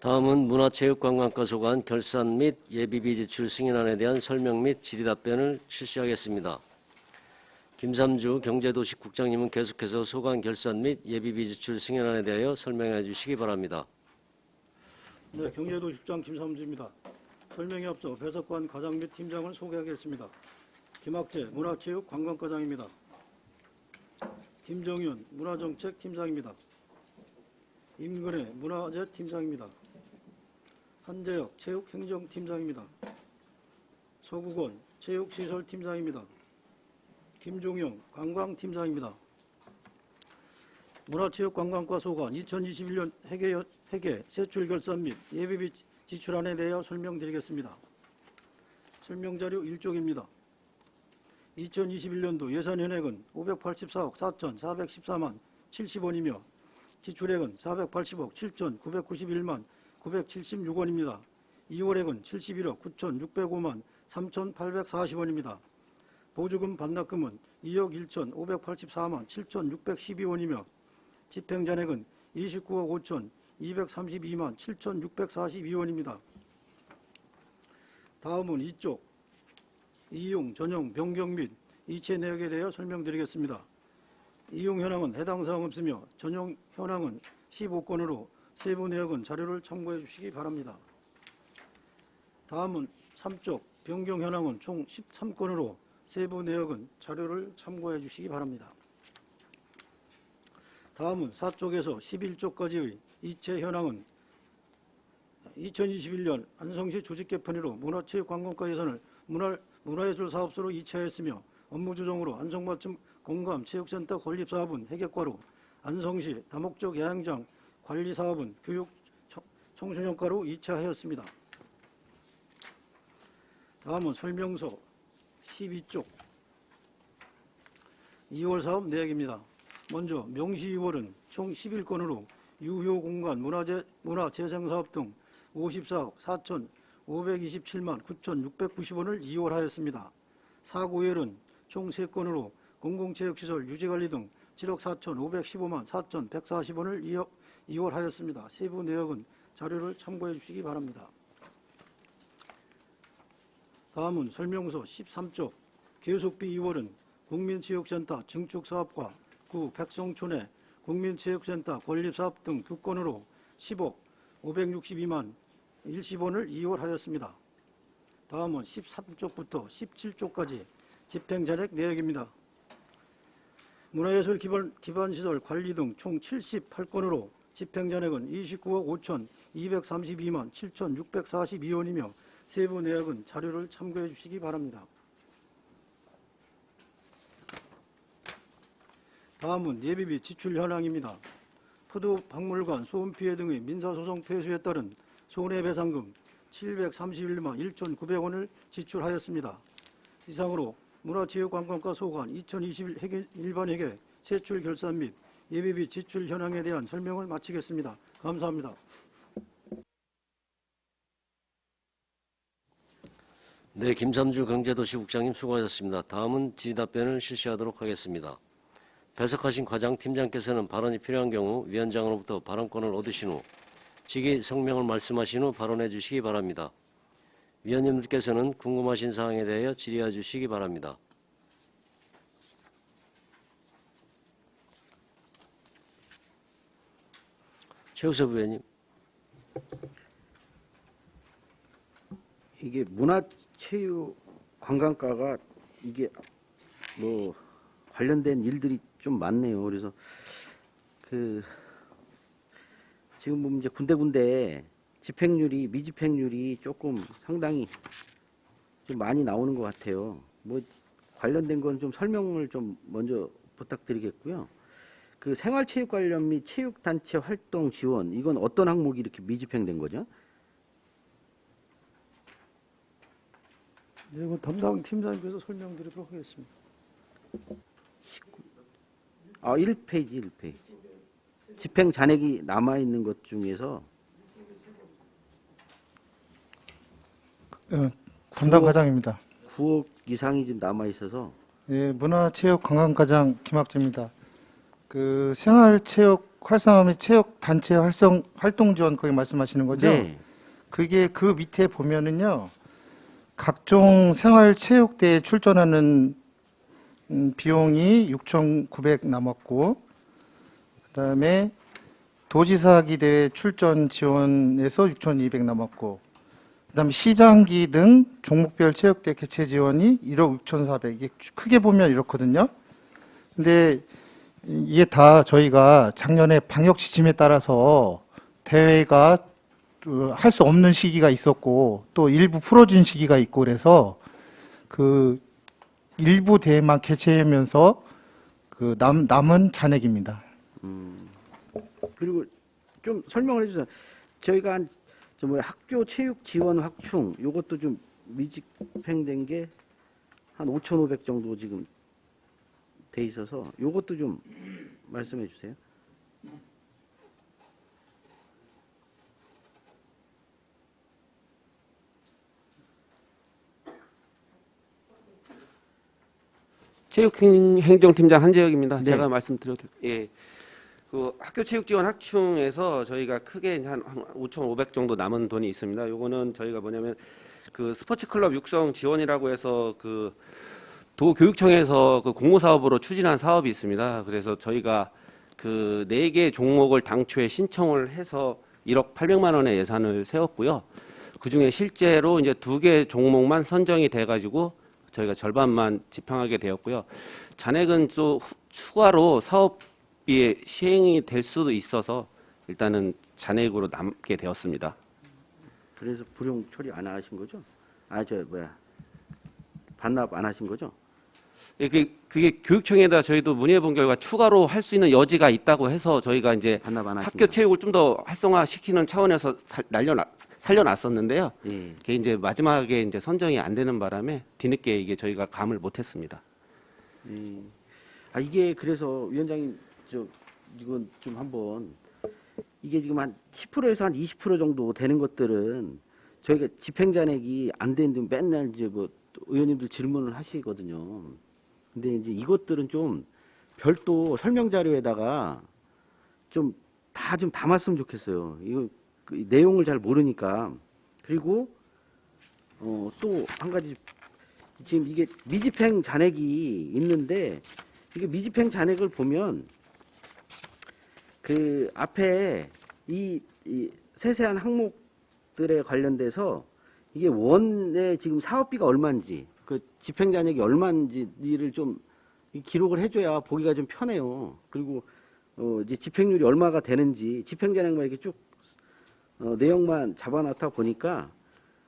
다음은 문화체육관광과 소관 결산 및 예비비 지출 승인안에 대한 설명 및 질의답변을 실시하겠습니다. 김삼주 경제도시국장님은 계속해서 소관 결산 및 예비비 지출 승인안에 대하여 설명해 주시기 바랍니다. 네, 경제도시국장 김삼주입니다. 설명에 앞서 배석관 과장 및 팀장을 소개하겠습니다. 김학재 문화체육관광과장입니다. 김정윤 문화정책팀장입니다. 임근혜 문화재팀장입니다. 한재혁 체육행정팀장입니다. 서국원 체육시설팀장입니다. 김종영 관광팀장입니다. 문화체육관광과 소관 2021년 회계 세출 결산 및 예비비 지출안에 대하여 설명드리겠습니다. 설명자료 1쪽입니다. 2021년도 예산 현액은 584억 4,414만 70원이며 지출액은 480억 7,991만 976원입니다. 이월액은 71억 9,605만 3,840원입니다. 보조금 반납금은 2억 1,584만 7,612원이며 집행잔액은 29억 5,232만 7,642원입니다. 다음은 2쪽 이용, 전용, 변경 및 이체 내역에 대하여 설명드리겠습니다. 이용 현황은 해당 사항 없으며 전용 현황은 15건으로 세부 내역은 자료를 참고해 주시기 바랍니다. 다음은 3쪽 변경 현황은 총 13건으로 세부 내역은 자료를 참고해 주시기 바랍니다. 다음은 4쪽에서 11쪽까지의 이체 현황은 2021년 안성시 조직 개편으로 문화체육관광과 예산을 문화예술 사업소로 이체하였으며 업무 조정으로 안성맞춤 공감 체육센터 건립사업은 회계과로 안성시 다목적 야영장 관리사업은 교육 청소년과로 이체하였습니다. 다음은 설명서 12쪽 2월 사업 내역입니다. 먼저 명시 2월은 총 11건으로 유효공간 문화재생사업 등 54억 4,527만 9,690원을 이월하였습니다. 사고일은 총 3건으로 공공체육시설 유지관리 등 7억 4,515만 4,140원을 이월하였습니다. 세부 내역은 자료를 참고해 주시기 바랍니다. 다음은 설명서 13쪽 계속비 2월은 국민체육센터 증축사업과 구 백성촌의 국민체육센터 건립사업 등 2건으로 10억 562만 10원을 이월하였습니다. 다음은 13쪽부터 17쪽까지 집행잔액 내역입니다. 문화예술 기반시설 관리 등 총 78건으로 집행잔액은 29억 5,232만 7,642원이며 세부 내역은 자료를 참고해 주시기 바랍니다. 다음은 예비비 지출 현황입니다. 푸드박물관 소음피해 등의 민사소송 패소에 따른 손해배상금 731만 1,900원을 지출하였습니다. 이상으로 문화체육관광과 소관 2021 일반 회계 세출 결산 및 예비비 지출 현황에 대한 설명을 마치겠습니다. 감사합니다. 네, 김삼주 경제도시국장님 수고하셨습니다. 다음은 질의답변을 실시하도록 하겠습니다. 배석하신 과장 팀장께서는 발언이 필요한 경우 위원장으로부터 발언권을 얻으신 후 직위 성명을 말씀하신 후 발언해 주시기 바랍니다. 위원님들께서는 궁금하신 사항에 대하여 질의해 주시기 바랍니다. 최우섭 위원님. 이게 문화체육관광과가 이게 뭐 관련된 일들이 좀 많네요. 그래서 지금 보면 이제 군데군데 집행률이 미집행률이 조금 상당히 좀 많이 나오는 것 같아요. 뭐 관련된 건 좀 설명을 좀 먼저 부탁드리겠고요. 그 생활체육 관련 및 체육단체 활동 지원 이건 어떤 항목이 이렇게 미집행된 거죠? 네, 이건 담당 팀장님께서 설명드리도록 하겠습니다. 1페이지. 집행 잔액이 남아있는 것 중에서 담당 과장입니다. 9억 이상이 지금 남아있어서 예, 문화체육관광과장 김학재입니다. 그 생활체육 활성화 및 체육 단체 활동 지원 거기 말씀하시는 거죠? 네. 그게 그 밑에 보면은요. 각종 생활체육대회에 출전하는 비용이 6,900 남았고, 그다음에 도지사기 대회 출전 지원에서 6,200 남았고, 그다음에 시장기 등 종목별 체육대 개최 지원이 1억 6,400. 이게 크게 보면 이렇거든요. 근데 이게 다 저희가 작년에 방역 지침에 따라서 대회가 할 수 없는 시기가 있었고 또 일부 풀어준 시기가 있고 그래서 그 일부 대회만 개최하면서 그 남은 잔액입니다. 그리고 좀 설명을 해주세요. 저희가 학교 체육 지원 확충 요것도 좀 미집행된 게 한 5,500 정도 지금 돼 있어서 요것도 좀 말씀해 주세요. 체육행정팀장 한재혁입니다. 네. 제가 말씀드려도 예. 그 학교 체육 지원 확충에서 저희가 크게 한 5,500 정도 남은 돈이 있습니다. 요거는 저희가 뭐냐면 그 스포츠 클럽 육성 지원이라고 해서 그 도교육청에서 그 공모 사업으로 추진한 사업이 있습니다. 그래서 저희가 그 4개 종목을 당초에 신청을 해서 1억 800만 원의 예산을 세웠고요. 그중에 실제로 이제 2개 종목만 선정이 돼 가지고 저희가 절반만 집행하게 되었고요. 잔액은 또 추가로 사업비 시행이 될 수도 있어서 일단은 잔액으로 남게 되었습니다. 그래서 불용 처리 안 하신 거죠? 반납 안 하신 거죠? 예, 그게 교육청에다 저희도 문의해 본 결과 추가로 할 수 있는 여지가 있다고 해서 저희가 이제 반납 안 하신 학교 거죠? 체육을 좀 더 활성화시키는 차원에서 살려놨었는데요. 예. 그게 이제 마지막에 이제 선정이 안 되는 바람에 뒤늦게 이게 저희가 감을 못했습니다. 이게 그래서 위원장님 이건 좀 한번 이게 지금 한 10%에서 한 20% 정도 되는 것들은 저희가 집행잔액이 안 되는데 맨날 이제 뭐 의원님들 질문을 하시거든요. 근데 이제 이것들은 좀 별도 설명 자료에다가 좀 다 좀 담았으면 좋겠어요. 이거 그 내용을 잘 모르니까. 그리고 또 한 가지 지금 이게 미집행 잔액이 있는데 이게 미집행 잔액을 보면 그 앞에 이 세세한 항목들에 관련돼서 이게 원에 지금 사업비가 얼마인지 그 집행 잔액이 얼마인지를 좀 기록을 해줘야 보기가 좀 편해요. 그리고 이제 집행률이 얼마가 되는지 집행 잔액만 이렇게 쭉 내용만 잡아놨다 보니까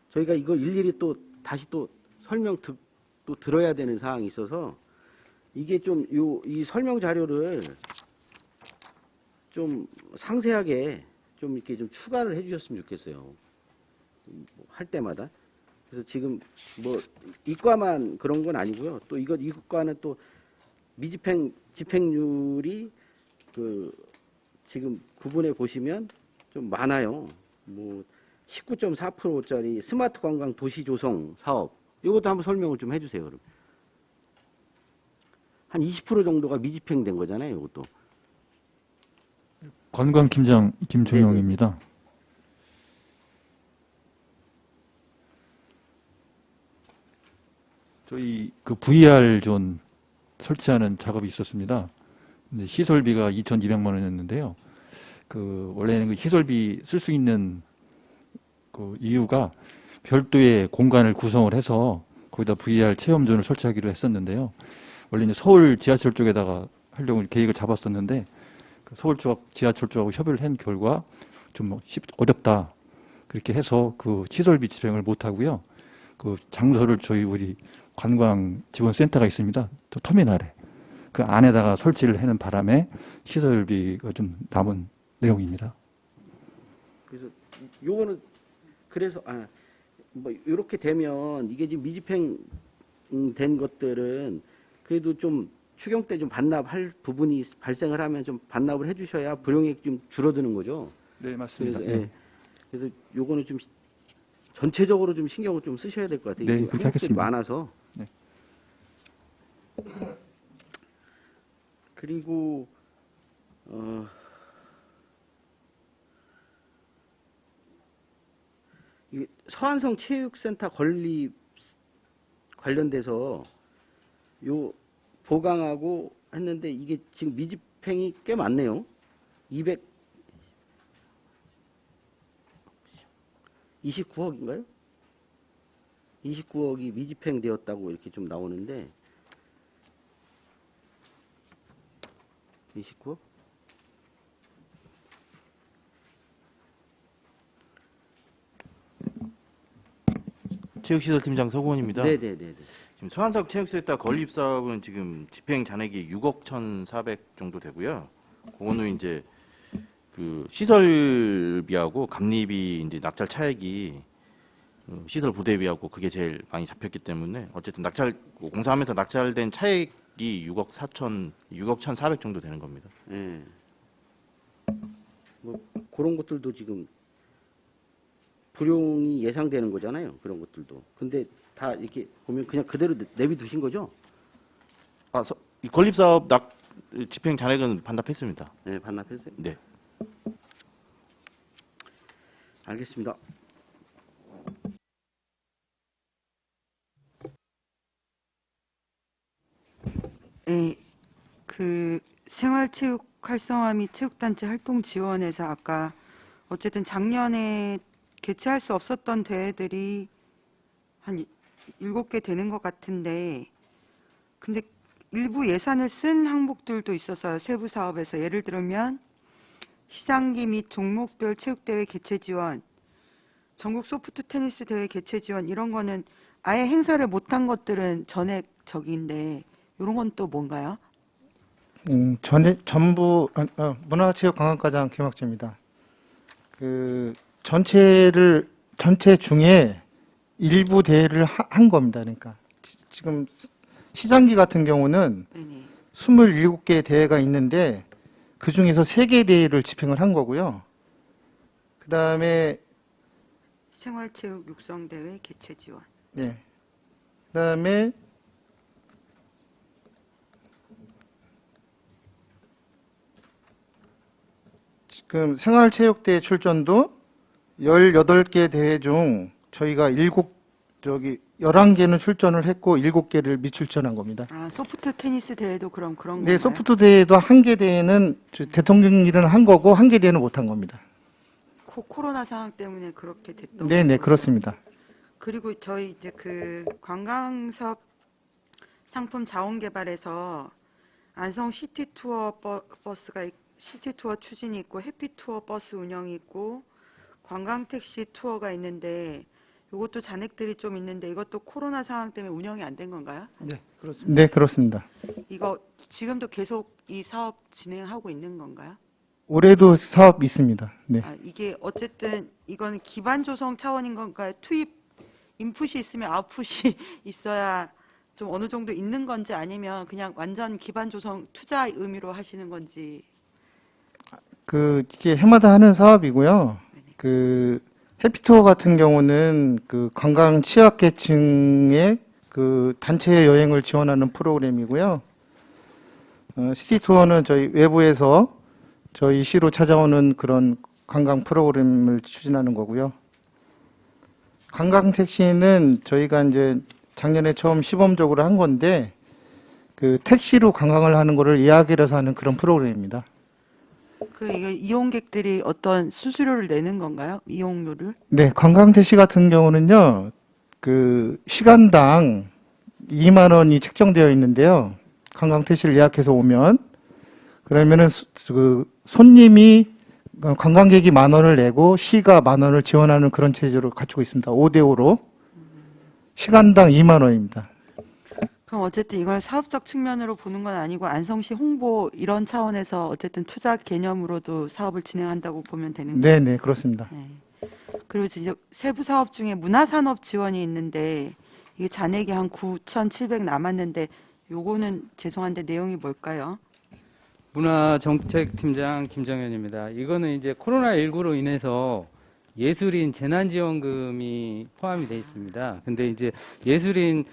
저희가 이거 일일이 또 다시 또 설명 또 들어야 되는 사항이 있어서 이게 좀 이 설명 자료를 좀 상세하게 좀 이렇게 좀 추가를 해주셨으면 좋겠어요. 할 때마다. 그래서 지금 뭐 이과만 그런 건 아니고요. 또 이과는 또 집행률이 그 지금 구분해 보시면 좀 많아요. 뭐 19.4%짜리 스마트 관광 도시 조성 사업. 이것도 한번 설명을 좀 해주세요. 그럼. 한 20% 정도가 미집행된 거잖아요. 이것도. 관광팀장 김종영입니다. 저희 그 VR 존 설치하는 작업이 있었습니다. 근데 시설비가 2,200만 원이었는데요. 그 원래는 그 시설비 쓸 수 있는 그 이유가 별도의 공간을 구성을 해서 거기다 VR 체험존을 설치하기로 했었는데요. 원래 이제 서울 지하철 쪽에다가 하려고 계획을 잡았었는데 서울 쪽 지하철 쪽하고 협의를 한 결과 좀 어렵다. 그렇게 해서 그 시설비 집행을 못 하고요. 그 장소를 저희 우리 관광지원센터가 있습니다. 또 터미널에. 그 안에다가 설치를 하는 바람에 시설비가 좀 남은 내용입니다. 그래서 요거는 그래서 뭐 이렇게 되면 이게 지금 미집행 된 것들은 그래도 좀 추경 때 좀 반납할 부분이 발생을 하면 좀 반납을 해주셔야 불용액 좀 줄어드는 거죠. 네, 맞습니다. 그래서, 예. 그래서 요거는 좀 전체적으로 좀 신경을 좀 쓰셔야 될 것 같아요. 네, 이게 그렇게 항목들이 하겠습니다. 많아서. 네. 그리고 이게 서안성 체육센터 건립 관련돼서 요 보강하고 했는데 이게 지금 미집행이 꽤 많네요. 229억인가요? 29억이 미집행되었다고 이렇게 좀 나오는데 29억? 체육시설팀장 서구원입니다. 네네네. 지금 서안석 체육센터 건립 사업은 지금 집행 잔액이 6억 1,400 정도 되고요. 그거는 이제 그 시설비하고 감리비 이제 낙찰 차액이 시설 부대비하고 그게 제일 많이 잡혔기 때문에 어쨌든 공사하면서 낙찰된 차액이 6억 1,400 정도 되는 겁니다. 네. 뭐 그런 것들도 지금 불용이 예상되는 거잖아요. 그런 것들도. 근데 다 이렇게 보면 그냥 그대로 내비두신 거죠? 이 건립 사업 집행 잔액은 반납했습니다. 네, 반납했어요. 네. 알겠습니다. 네, 그 생활체육 활성화 및 체육단체 활동 지원에서 아까 어쨌든 작년에 개최할 수 없었던 대회들이 한 7개 되는 것 같은데, 근데 일부 예산을 쓴 항목들도 있어서요. 세부 사업에서 예를 들면 시장기 및 종목별 체육대회 개최 지원, 전국 소프트 테니스 대회 개최 지원, 이런 거는 아예 행사를 못한 것들은 전액적인데 이런 건 또 뭔가요? 전부 문화체육관광과장 김학재입니다. 그 전체 중에 일부 대회를 한 겁니다. 그러니까 지금 시장기 같은 경우는 네네. 27개 대회가 있는데 그 중에서 3개 대회를 집행을 한 거고요. 그 다음에 생활체육 육성대회 개최 지원. 네. 그 다음에 지금 생활체육대회 출전도 18개 대회 중 저희가 11개는 출전을 했고 7개를 미출전한 겁니다. 아, 소프트 테니스 대회도 그런 건가요? 네, 소프트 대회도 1개 대회는 대통령 일은 한 거고 1개 대회는 못 한 겁니다. 코로나 상황 때문에 그렇게 됐던 네, 네, 거고요. 그렇습니다. 그리고 저희 이제 그 관광사업 상품 자원 개발에서 안성 시티 투어 버스가 시티 투어 추진이 있고 해피 투어 버스 운영이 있고 관광 택시 투어가 있는데 이것도 잔액들이 좀 있는데 이것도 코로나 상황 때문에 운영이 안 된 건가요? 네, 그렇습니다. 네, 그렇습니다. 이거 지금도 계속 이 사업 진행하고 있는 건가요? 올해도 사업 있습니다. 네. 아, 이게 어쨌든 이건 기반 조성 차원인 건가요? 투입 인풋이 있으면 아웃풋이 있어야 좀 어느 정도 있는 건지 아니면 그냥 완전 기반 조성 투자 의미로 하시는 건지. 이게 해마다 하는 사업이고요. 해피투어 같은 경우는 그 관광 취약계층의 그 단체 여행을 지원하는 프로그램이고요. 시티투어는 저희 외부에서 저희 시로 찾아오는 그런 관광 프로그램을 추진하는 거고요. 관광 택시는 저희가 이제 작년에 처음 시범적으로 한 건데 그 택시로 관광을 하는 거를 예약을 해서 하는 그런 프로그램입니다. 이거 이용객들이 어떤 수수료를 내는 건가요? 이용료를? 네, 관광 택시 같은 경우는요, 그 시간당 2만 원이 책정되어 있는데요. 관광 택시를 예약해서 오면 그러면은 그 손님이 관광객이 10,000원을 내고 시가 10,000원을 지원하는 그런 체제를 갖추고 있습니다. 5대5로 시간당 2만 원입니다. 그럼 어쨌든 이걸 사업적 측면으로 보는 건 아니고 안성시 홍보 이런 차원에서 어쨌든 투자 개념으로도 사업을 진행한다고 보면 되는 거예요? 네, 네, 그렇습니다. 네. 그리고 이제 세부 사업 중에 문화산업 지원이 있는데 이게 잔액이 한 9,700 남았는데 요거는 죄송한데 내용이 뭘까요? 문화정책팀장 김정현입니다. 이거는 이제 코로나19로 인해서 예술인 재난지원금이 포함이 되어 있습니다. 근데 이제 예술인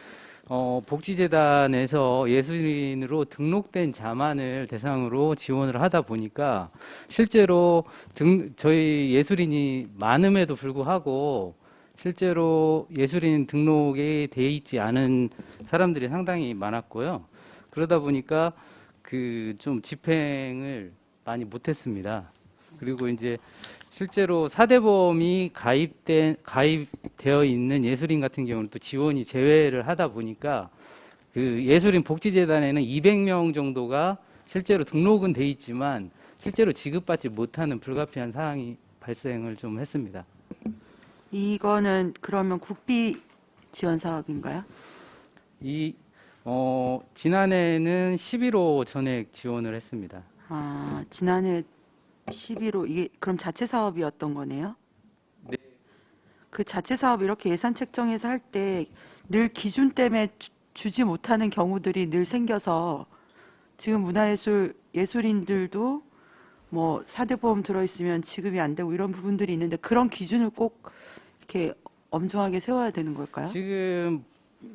복지재단에서 예술인으로 등록된 자만을 대상으로 지원을 하다 보니까 실제로 저희 예술인이 많음에도 불구하고 실제로 예술인 등록에 돼 있지 않은 사람들이 상당히 많았고요. 그러다 보니까 그 좀 집행을 많이 못했습니다. 그리고 이제 실제로 사대보험이 가입되어 있는 예술인 같은 경우는 또 지원이 제외를 하다 보니까 그 예술인 복지재단에는 200명 정도가 실제로 등록은 돼 있지만 실제로 지급받지 못하는 불가피한 사항이 발생을 좀 했습니다. 이거는 그러면 국비 지원 사업인가요? 지난해는 11호 전액 지원을 했습니다. 아, 지난해 11호 이게 그럼 자체 사업이었던 거네요? 네. 그 자체 사업 이렇게 예산 책정해서 할 때 늘 기준 때문에 주지 못하는 경우들이 늘 생겨서 지금 예술인들도 뭐 사대보험 들어있으면 지급이 안 되고 이런 부분들이 있는데 그런 기준을 꼭 이렇게 엄중하게 세워야 되는 걸까요? 지금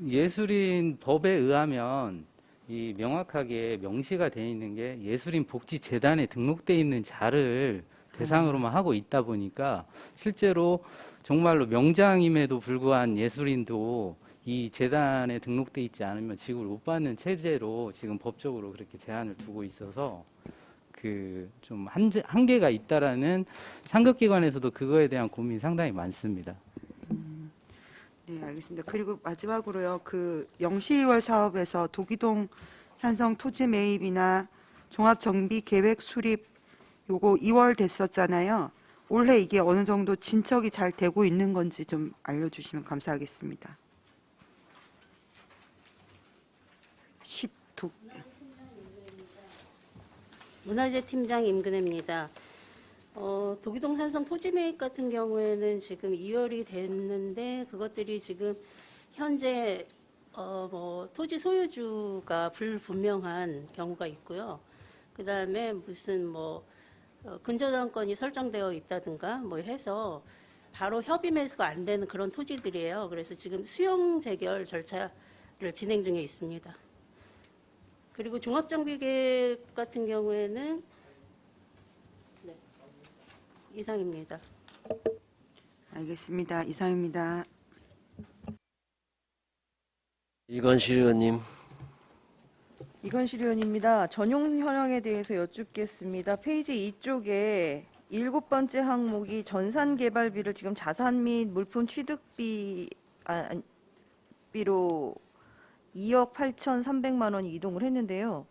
예술인 법에 의하면 이 명확하게 명시가 되어 있는 게 예술인 복지재단에 등록돼 있는 자를 대상으로만 하고 있다 보니까 실제로 정말로 명장임에도 불구한 예술인도 이 재단에 등록돼 있지 않으면 지급을 못 받는 체제로 지금 법적으로 그렇게 제한을 두고 있어서 그 좀 한계가 있다라는 상급기관에서도 그거에 대한 고민이 상당히 많습니다. 네, 알겠습니다. 그리고 마지막으로요. 그 영시의월 사업에서 도기동 산성 토지 매입이나 종합정비 계획 수립 요거 2월 됐었잖아요. 올해 이게 어느 정도 진척이 잘 되고 있는 건지 좀 알려주시면 감사하겠습니다. 문화재 팀장 임근혜입니다. 도기동 산성 토지 매입 같은 경우에는 지금 2월이 됐는데 그것들이 지금 현재 뭐 토지 소유주가 불분명한 경우가 있고요. 그 다음에 무슨 뭐 근저당권이 설정되어 있다든가 뭐 해서 바로 협의 매수가 안 되는 그런 토지들이에요. 그래서 지금 수용 재결 절차를 진행 중에 있습니다. 그리고 종합정비 계획 같은 경우에는 네, 이상입니다. 알겠습니다. 이상입니다. 이건실 의원님. 이건실 의원입니다. 전용 현황에 대해서 여쭙겠습니다. 페이지 2쪽에 7번째 항목이 전산 개발비를 지금 자산 및 물품 취득비로 2억 8,300만 원이 이동을 했는데요.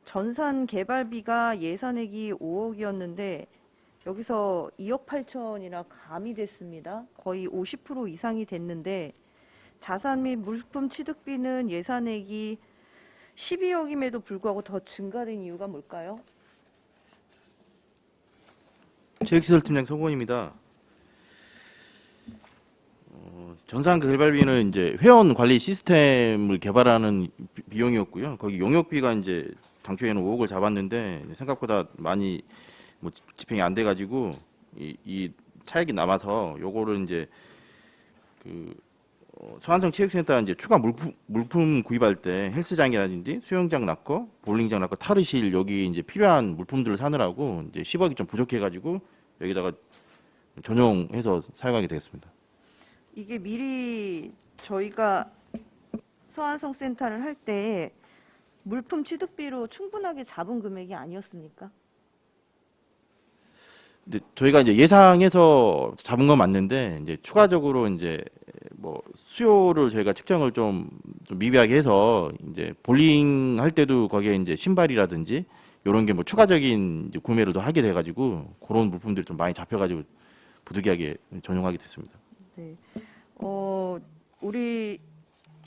전산 개발비가 예산액이 5억이었는데 여기서 2억 8천이나 가미됐습니다. 거의 50% 이상이 됐는데 자산 및 물품 취득비는 예산액이 12억임에도 불구하고 더 증가된 이유가 뭘까요? 체육시설팀장 서구원입니다. 전산 개발비는 이제 회원 관리 시스템을 개발하는 비용이었고요. 거기 용역비가 이제 당초에는 5억을 잡았는데 생각보다 많이 뭐 집행이 안 돼가지고 이 차액이 남아서 요거를 이제 그 소환성 체육센터 이제 추가 물품 구입할 때 헬스장이라든지 수영장 락커, 볼링장 락커, 탈의실 여기 이제 필요한 물품들을 사느라고 이제 10억이 좀 부족해가지고 여기다가 전용해서 사용하게 되겠습니다. 이게 미리 저희가 서한성 센터를 할 때 물품 취득비로 충분하게 잡은 금액이 아니었습니까? 근데 저희가 이제 예상해서 잡은 건 맞는데 이제 추가적으로 이제 뭐 수요를 저희가 측정을 좀 미비하게 해서 이제 볼링 할 때도 거기에 이제 신발이라든지 이런 게 뭐 추가적인 이제 구매를 더 하게 돼가지고 그런 물품들이 좀 많이 잡혀가지고 부득이하게 전용하게 됐습니다. 네. 우리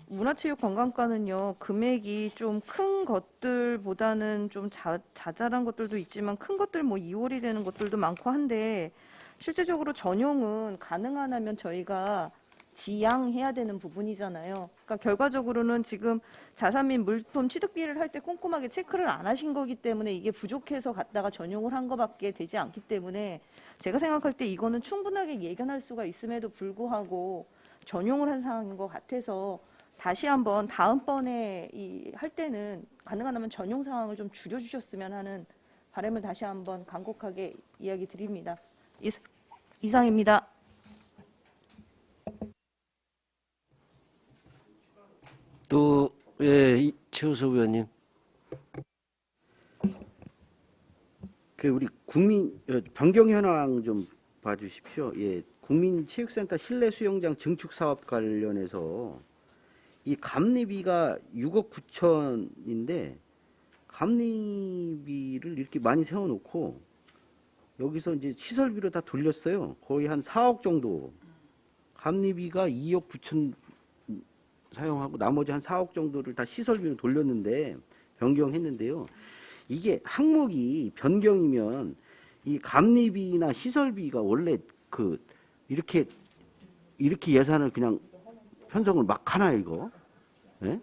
문화체육관광과는요, 금액이 좀 큰 것들보다는 좀 자잘한 것들도 있지만 큰 것들 뭐 2월이 되는 것들도 많고 한데 실제적으로 전용은 가능한 하면 저희가 지양해야 되는 부분이잖아요. 그러니까 결과적으로는 지금 자산 및 물품 취득비를 할 때 꼼꼼하게 체크를 안 하신 거기 때문에 이게 부족해서 갖다가 전용을 한 거밖에 되지 않기 때문에 제가 생각할 때 이거는 충분하게 예견할 수가 있음에도 불구하고 전용을 한 상황인 것 같아서 다시 한번 다음번에 할 때는 가능한 하면 전용 상황을 좀 줄여주셨으면 하는 바람을 다시 한번 간곡하게 이야기 드립니다. 이상입니다. 또, 예, 최우석 의원님. 우리 변경 현황 좀 봐주십시오. 예, 국민체육센터 실내 수영장 증축 사업 관련해서 이 감리비가 6억 9천인데 감리비를 이렇게 많이 세워놓고 여기서 이제 시설비로 다 돌렸어요. 거의 한 4억 정도. 감리비가 2억 9천 사용하고 나머지 한 4억 정도를 다 시설비로 돌렸는데 변경했는데요. 이게 항목이 변경이면 이 감리비나 시설비가 원래 이렇게 예산을 그냥 편성을 막 하나요, 이거? 예?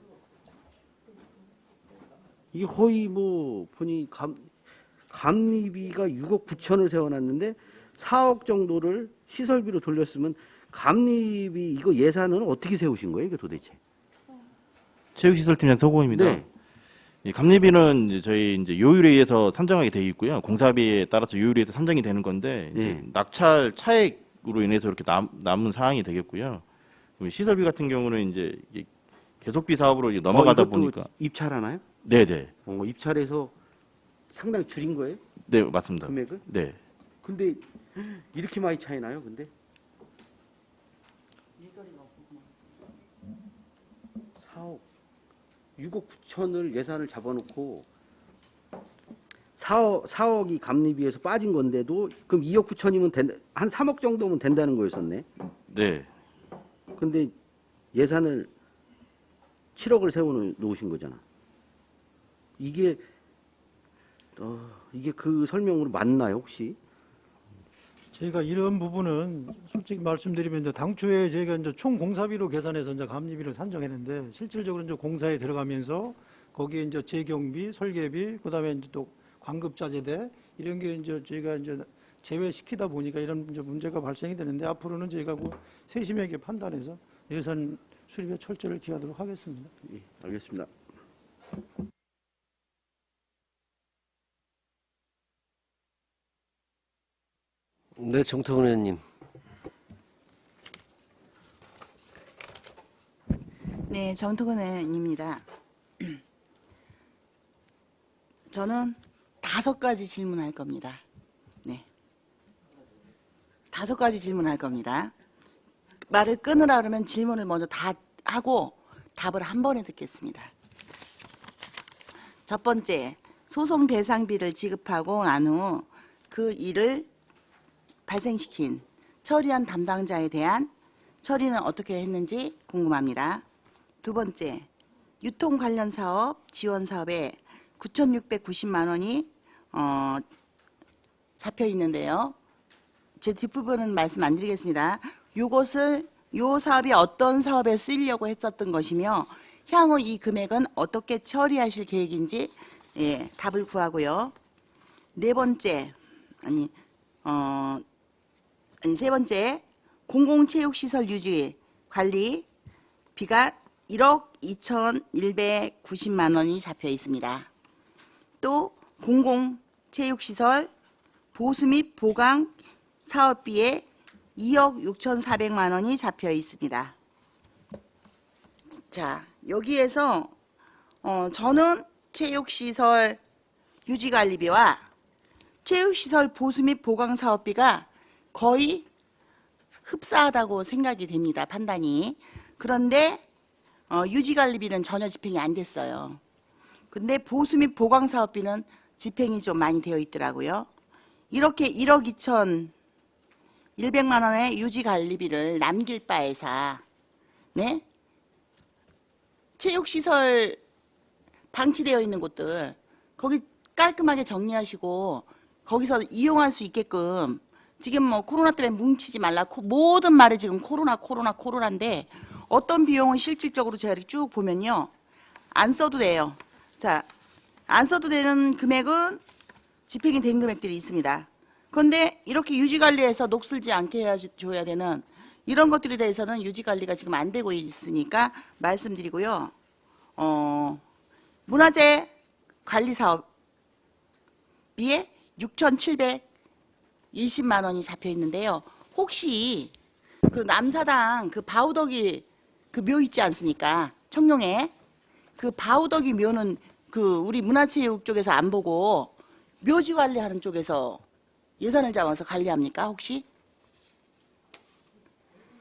이게 거의 뭐 보니 감리비가 6억 9천을 세워놨는데 4억 정도를 시설비로 돌렸으면 감리비 이거 예산은 어떻게 세우신 거예요, 이게 도대체? 체육시설팀장 서고입니다. 네. 이 감리비는 이제 저희 이제 요율에 의해서 산정하게 돼 있고요. 공사비에 따라서 요율에 의해서 산정이 되는 건데 이제 네. 낙찰 차액으로 인해서 이렇게 남은 사항이 되겠고요. 시설비 같은 경우는 이제 이게 계속비 사업으로 이제 넘어가다 이것도 보니까 입찰하나요? 네네. 입찰해서 상당히 줄인 거예요? 네 맞습니다. 금액을? 네. 근데 이렇게 많이 차이 나요, 근데? 4억, 6억 9천을 예산을 잡아놓고 4억이 감리비에서 빠진 건데도 그럼 2억 9천이면 한 3억 정도면 된다는 거였었네. 네. 근데 예산을 7억을 세워놓으신 거잖아. 이게 그 설명으로 맞나요, 혹시? 저희가 이런 부분은 솔직히 말씀드리면 이제 당초에 저희가 이제 총 공사비로 계산해서 이제 감리비를 산정했는데 실질적으로 이제 공사에 들어가면서 거기에 이제 재경비, 설계비, 그다음에 이제 또 관급자재대 이런 게 이제 저희가 이제 제외시키다 보니까 이런 이제 문제가 발생이 되는데 앞으로는 저희가 그 세심하게 판단해서 예산 수립에 철저를 기하도록 하겠습니다. 예, 알겠습니다. 네, 정태훈 의원님. 네, 정태근 의원입니다. 저는 5가지 질문할 겁니다. 네. 5가지 질문할 겁니다. 말을 끊으라 그러면 질문을 먼저 다 하고 답을 한 번에 듣겠습니다. 첫 번째, 소송 배상비를 지급하고 난 후 그 일을 발생시킨 처리한 담당자에 대한 처리는 어떻게 했는지 궁금합니다. 두 번째, 유통 관련 사업, 지원 사업에 9,690만 원이 잡혀 있는데요. 제 뒷부분은 말씀 안 드리겠습니다. 요 사업이 어떤 사업에 쓰이려고 했었던 것이며 향후 이 금액은 어떻게 처리하실 계획인지 답을 구하고요. 세 번째, 공공체육시설 유지 관리 비가 1억 2,190만 원이 잡혀 있습니다. 또 공공체육시설 보수 및 보강 사업비에 2억 6,400만 원이 잡혀 있습니다. 자, 여기에서 저는 체육시설 유지관리비와 체육시설 보수 및 보강 사업비가 거의 흡사하다고 생각이 됩니다. 판단이. 그런데 유지관리비는 전혀 집행이 안 됐어요. 근데 보수 및 보강 사업비는 집행이 좀 많이 되어 있더라고요. 이렇게 1억 2,100만 원의 유지관리비를 남길 바에서 네? 체육시설 방치되어 있는 곳들 거기 깔끔하게 정리하시고 거기서 이용할 수 있게끔 지금 뭐 코로나 때문에 뭉치지 말라 모든 말이 지금 코로나인데 어떤 비용은 실질적으로 제가 이렇게 쭉 보면요 안 써도 돼요. 자, 안 써도 되는 금액은 집행이 된 금액들이 있습니다. 그런데 이렇게 유지관리해서 녹슬지 않게 해줘야 되는 이런 것들에 대해서는 유지관리가 지금 안 되고 있으니까 말씀드리고요. 문화재 관리사업비에 6,720만 원이 잡혀 있는데요. 혹시 그 남사당 그 바우덕이 그 묘 있지 않습니까? 청룡에 그 바우덕이 묘는 그 우리 문화체육 쪽에서 안 보고 묘지 관리하는 쪽에서 예산을 잡아서 관리합니까 혹시?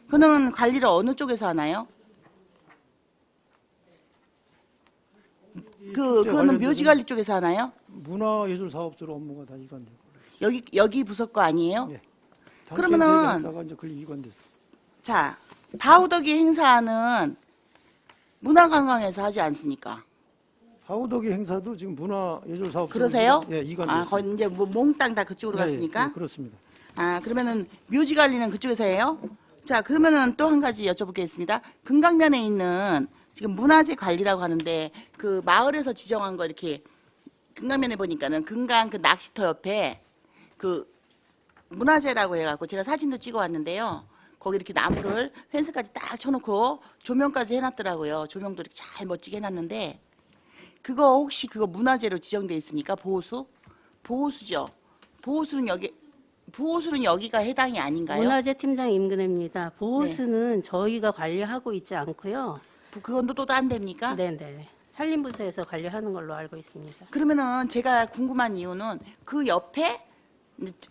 그는 관리를 어느 쪽에서 하나요? 그거는 묘지 관리 쪽에서 하나요? 문화예술사업소로 업무가 다 이관되고. 여기 부서 거 아니에요? 예. 그러면은 다가 이제 그게 이관됐어. 자 바우덕이 행사하는 문화관광에서 하지 않습니까? 바우덕이 행사도 지금 문화예술사업소. 그러세요? 예, 이관됐어요. 아 거기 이제 뭐 몽땅 다 그쪽으로 갔습니까? 예, 그렇습니다. 아 그러면은 묘지 관리는 그쪽에서 해요? 자 그러면은 또 한 가지 여쭤보겠습니다. 금강면에 있는 지금 문화재 관리라고 하는데 그 마을에서 지정한 거 이렇게 금강면에 보니까는 금강 그 낚시터 옆에 그 문화재라고 해갖고 제가 사진도 찍어왔는데요. 거기 이렇게 나무를 펜스까지 딱 쳐놓고 조명까지 해놨더라고요. 조명도 이렇게 잘 멋지게 해놨는데 그거 혹시 그거 문화재로 지정돼 있습니까? 보호수? 보호수죠. 보호수는 여기가 해당이 아닌가요? 문화재 팀장 임근혜입니다. 보호수는 저희가 관리하고 있지 않고요. 그건 또 안 됩니까? 네네. 산림부서에서 관리하는 걸로 알고 있습니다. 그러면은 제가 궁금한 이유는 그 옆에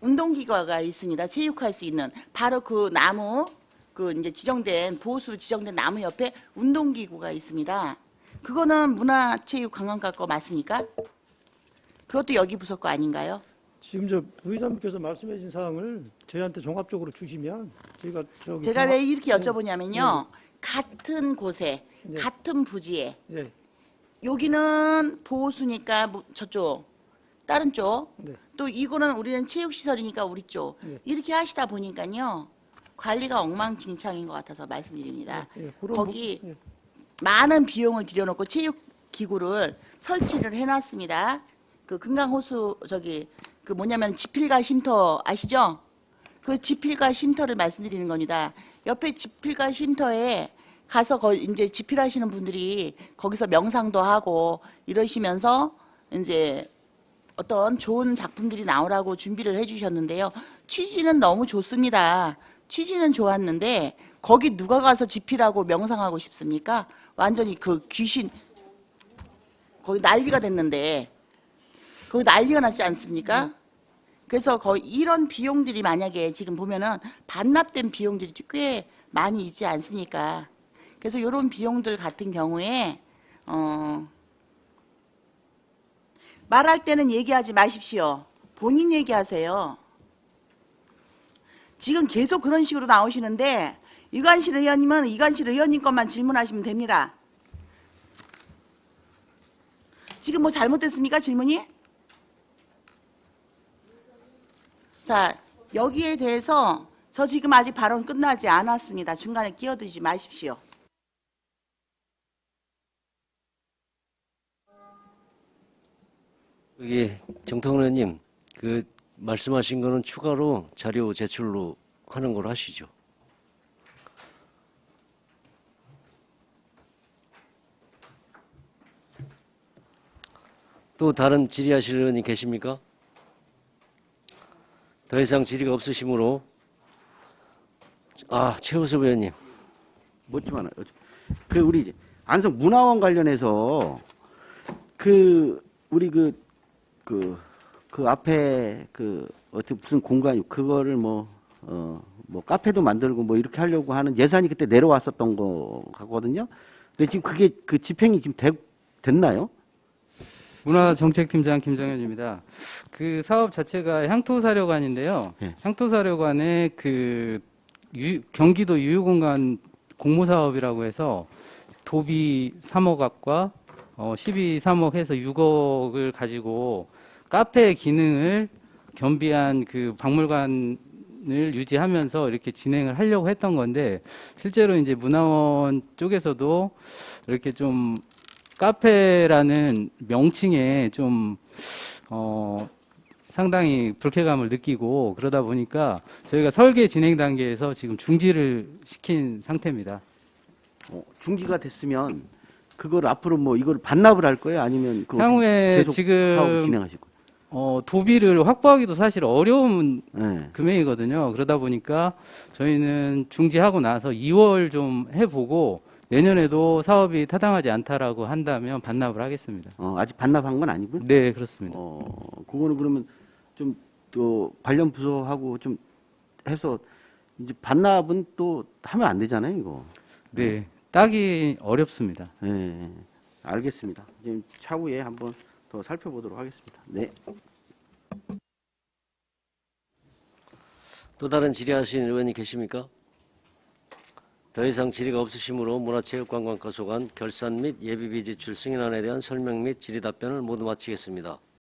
운동기구가 있습니다. 체육할 수 있는 바로 그 나무 그 이제 지정된 보호수로 지정된 나무 옆에 운동기구가 있습니다. 그거는 문화체육관광과 거 맞습니까? 그것도 여기 부서 거 아닌가요? 지금 저 부의장님께서 말씀해 주신 사항을 저희한테 종합적으로 주시면 제가 왜 이렇게 여쭤보냐면요. 같은 곳에 네. 같은 부지에 네. 여기는 보호수니까 저쪽 다른 쪽 네. 또 이거는 우리는 체육시설이니까 우리 쪽 네. 이렇게 하시다 보니까요. 관리가 엉망진창인 것 같아서 말씀드립니다. 예, 그럼 거기 예. 많은 비용을 들여놓고 체육기구를 설치를 해놨습니다. 그 금강호수 저기 그 뭐냐면 지필가 쉼터 아시죠? 그 지필가 쉼터를 말씀드리는 겁니다. 옆에 지필가 쉼터에 가서 이제 지필하시는 분들이 거기서 명상도 하고 이러시면서 이제 어떤 좋은 작품들이 나오라고 준비를 해주셨는데요. 취지는 너무 좋습니다. 취지는 좋았는데 거기 누가 가서 지필하고 명상하고 싶습니까? 완전히 그 귀신 거기 난리가 됐는데 거기 난리가 났지 않습니까? 그래서 거의 이런 비용들이 만약에 지금 보면은 반납된 비용들이 꽤 많이 있지 않습니까? 그래서 이런 비용들 같은 경우에 말할 때는 얘기하지 마십시오. 본인 얘기하세요. 지금 계속 그런 식으로 나오시는데 이관실 의원님은 이관실 의원님 것만 질문하시면 됩니다. 지금 뭐 잘못됐습니까? 질문이? 자, 여기에 대해서 저 지금 아직 발언 끝나지 않았습니다. 중간에 끼어들지 마십시오. 여기 정통은 의원님, 그 말씀하신 거는 추가로 자료 제출로 하는 걸로 하시죠. 또 다른 질의하실 의원이 계십니까? 더 이상 질의가 없으시므로 최우섭 의원님. 묻지만 그 우리 안성 문화원 관련해서 그 우리 그 앞에 그 어떻게 무슨 공간 그거를 뭐 카페도 만들고 뭐 이렇게 하려고 하는 예산이 그때 내려왔었던 거 같거든요. 근데 지금 그게 그 집행이 지금 됐나요? 문화정책팀장 김정현입니다. 그 사업 자체가 향토사료관인데요. 네. 향토사료관의 그 경기도 유휴공간 공모사업이라고 해서 도비 3억 앞과 12, 3억 해서 6억을 가지고 카페 기능을 겸비한 그 박물관을 유지하면서 이렇게 진행을 하려고 했던 건데 실제로 이제 문화원 쪽에서도 이렇게 좀 카페라는 명칭에 좀 상당히 불쾌감을 느끼고 그러다 보니까 저희가 설계 진행 단계에서 지금 중지를 시킨 상태입니다. 중지가 됐으면 그걸 앞으로 뭐 이걸 반납을 할 거예요? 아니면 향후에 계속 지금 사업 진행하실 거예요? 도비를 확보하기도 사실 어려운 네. 금액이거든요. 그러다 보니까 저희는 중지하고 나서 2월 좀 해보고 내년에도 사업이 타당하지 않다라고 한다면 반납을 하겠습니다. 아직 반납한 건 아니고요. 네, 그렇습니다. 그거는 그러면 좀 또 관련 부서하고 좀 해서 이제 반납은 또 하면 안 되잖아요, 이거. 네, 따기 어렵습니다. 네, 알겠습니다. 지금 차후에 한번 더 살펴보도록 하겠습니다. 네. 또 다른 질의하시는 의원이 계십니까? 더 이상 질의가 없으시므로 문화체육관광과 소관 결산 및 예비비 지출 승인안에 대한 설명 및 질의 답변을 모두 마치겠습니다.